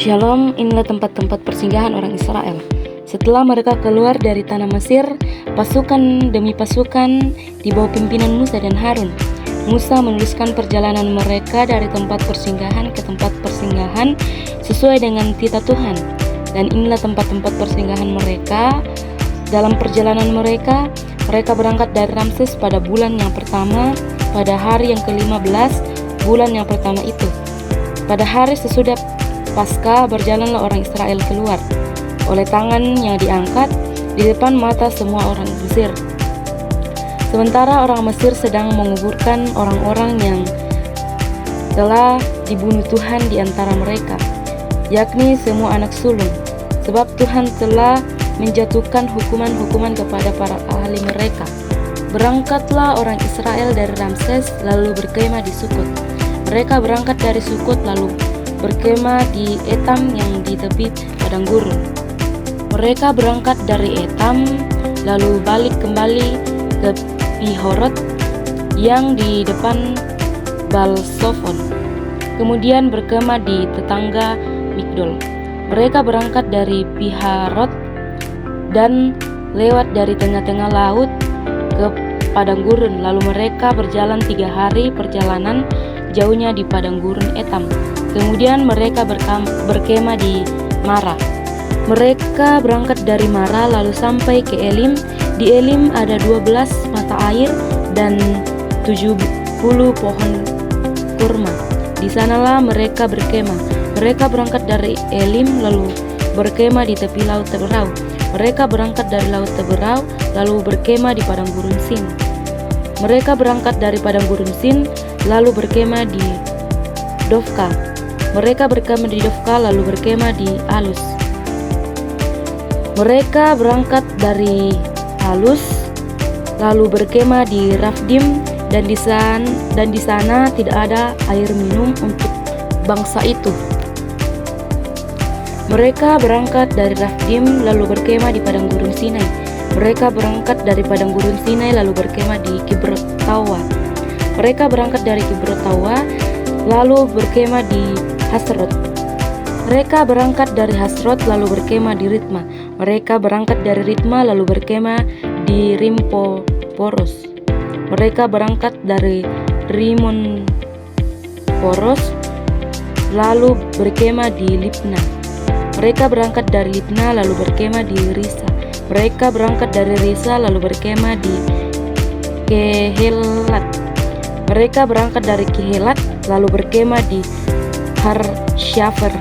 Shalom, inilah tempat-tempat persinggahan orang Israel. Setelah mereka keluar dari tanah Mesir, pasukan demi pasukan di bawah pimpinan Musa dan Harun. Musa menuliskan perjalanan mereka dari tempat persinggahan ke tempat persinggahan sesuai dengan titah Tuhan. Dan inilah tempat-tempat persinggahan mereka. Dalam perjalanan mereka berangkat dari Ramses pada bulan yang pertama, pada hari yang ke-15 bulan yang pertama itu. Pada hari sesudah Paskah berjalanlah orang Israel keluar oleh tangan yang diangkat di depan mata semua orang Mesir. Sementara orang Mesir sedang menguburkan orang-orang yang telah dibunuh Tuhan di antara mereka, yakni semua anak sulung, sebab Tuhan telah menjatuhkan hukuman-hukuman kepada para ahli mereka. Berangkatlah orang Israel dari Ramses lalu berkemah di Sukot. Mereka berangkat dari Sukot lalu berkemah di Etam yang di tepi padang gurun. Mereka berangkat dari Etam lalu balik kembali ke Pihorot yang di depan Baal-Sofon, kemudian berkemah di tetangga Migdol. Mereka berangkat dari Pihorot dan lewat dari tengah-tengah laut ke padang gurun. Lalu mereka berjalan 3 hari perjalanan jauhnya di padang gurun Etam. Kemudian mereka berkemah di Mara. Mereka berangkat dari Mara lalu sampai ke Elim. Di Elim ada 12 mata air dan 70 pohon kurma. Di sanalah mereka berkemah. Mereka berangkat dari Elim lalu berkemah di tepi laut Teberau. Mereka berangkat dari laut Teberau lalu berkemah di padang gurun Sin. Mereka berangkat dari padang gurun Sin lalu berkemah di Dofka. Mereka berkemah di Dofka lalu berkemah di Alus. Mereka berangkat dari Alus lalu berkemah di Rafdim dan di sana tidak ada air minum untuk bangsa itu. Mereka berangkat dari Rafdim lalu berkemah di padang gurun Sinai. Mereka berangkat dari padang gurun Sinai lalu berkemah di Kibrot Tawa. Mereka berangkat dari Kibrot Tawa lalu berkemah di Hasrot. Mereka berangkat dari Hasrot lalu berkemah di Ritma. Mereka berangkat dari Ritma lalu berkemah di Rimpo-Poros. Mereka berangkat dari Rimon Poros lalu berkemah di Libna. Mereka berangkat dari Libna lalu berkemah di Risa. Mereka berangkat dari Risa lalu berkemah di Kehelat. Mereka berangkat dari Kehelat lalu berkemah di Harsyafer.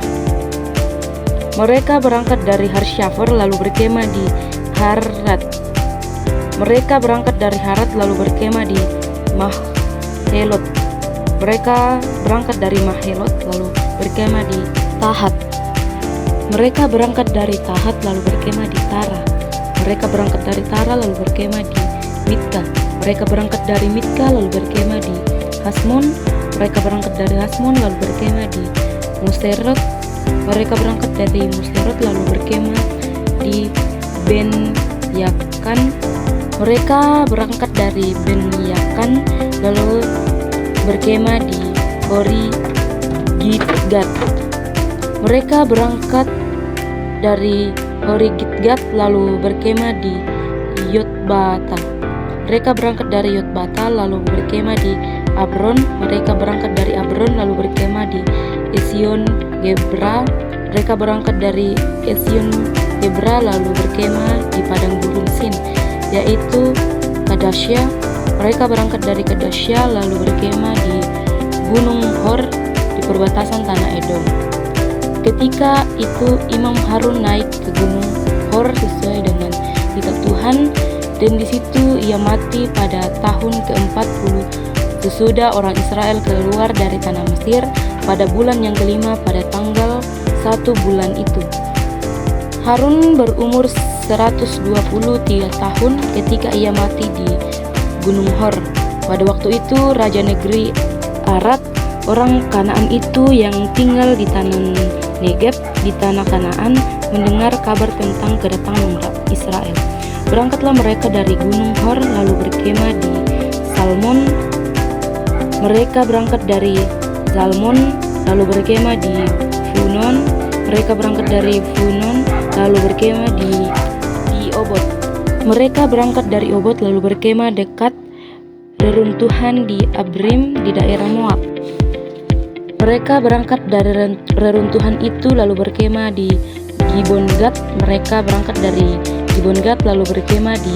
Mereka berangkat dari Harsyafer lalu berkemah di Harat. Mereka berangkat dari Harat lalu berkemah di Mahelot. Mereka berangkat dari Mahelot lalu berkemah di Tahat. Mereka berangkat dari Tahat lalu berkemah di Tara. Mereka berangkat dari Tara lalu berkemah di Mitka. Mereka berangkat dari Mitka lalu berkemah di Hasmon. Mereka berangkat dari Hasmon lalu berkemah di Muserot. Mereka berangkat dari Muserot lalu berkemah di Ben Yakan. Mereka berangkat dari Ben Yakan lalu berkemah di Hori Gidgat. Mereka berangkat dari Hori Gidgat lalu berkemah di Yotbata. Mereka berangkat dari Yotbata lalu berkemah di Abron. Mereka berangkat dari Abron lalu berkemah di Esion Gebra. Mereka berangkat dari Esion Gebra lalu berkemah di padang gurun Sin, yaitu Kadasya. Mereka berangkat dari Kadasya lalu berkemah di Gunung Hor di perbatasan tanah Edom. Ketika itu Imam Harun naik ke Gunung Hor sesuai dengan titah Tuhan, dan di situ ia mati pada tahun ke-40 sesudah orang Israel keluar dari tanah Mesir pada bulan yang kelima pada tanggal 1 bulan itu. Harun berumur 123 tahun ketika ia mati di Gunung Hor. Pada waktu itu Raja negeri Arad, orang Kanaan itu yang tinggal di tanah Negeb di tanah Kanaan, mendengar kabar tentang kedatangan Israel. Berangkatlah mereka dari Gunung Hor lalu berkemah di Salmon. Mereka berangkat dari Zalmon lalu berkemah di Funon. Mereka berangkat dari Funon lalu berkemah di Obot. Mereka berangkat dari Obot lalu berkemah dekat reruntuhan di Abrim di daerah Moab. Mereka berangkat dari reruntuhan itu lalu berkemah di Gibon Gad. Mereka berangkat dari Gibon Gad lalu berkemah di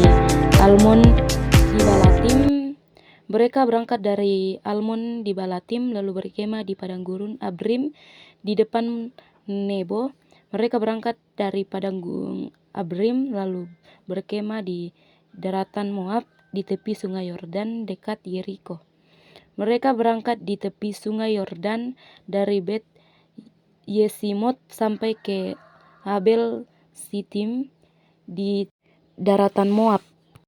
Almon di Balatim. Mereka berangkat dari Almon di Balatim lalu berkemah di padang gurun Abrim di depan Nebo. Mereka berangkat dari padang gurun Abrim lalu berkemah di daratan Moab di tepi sungai Yordan dekat Yeriko. Mereka berangkat di tepi sungai Yordan dari Bet Yesimot sampai ke Abel Sitim di daratan Moab.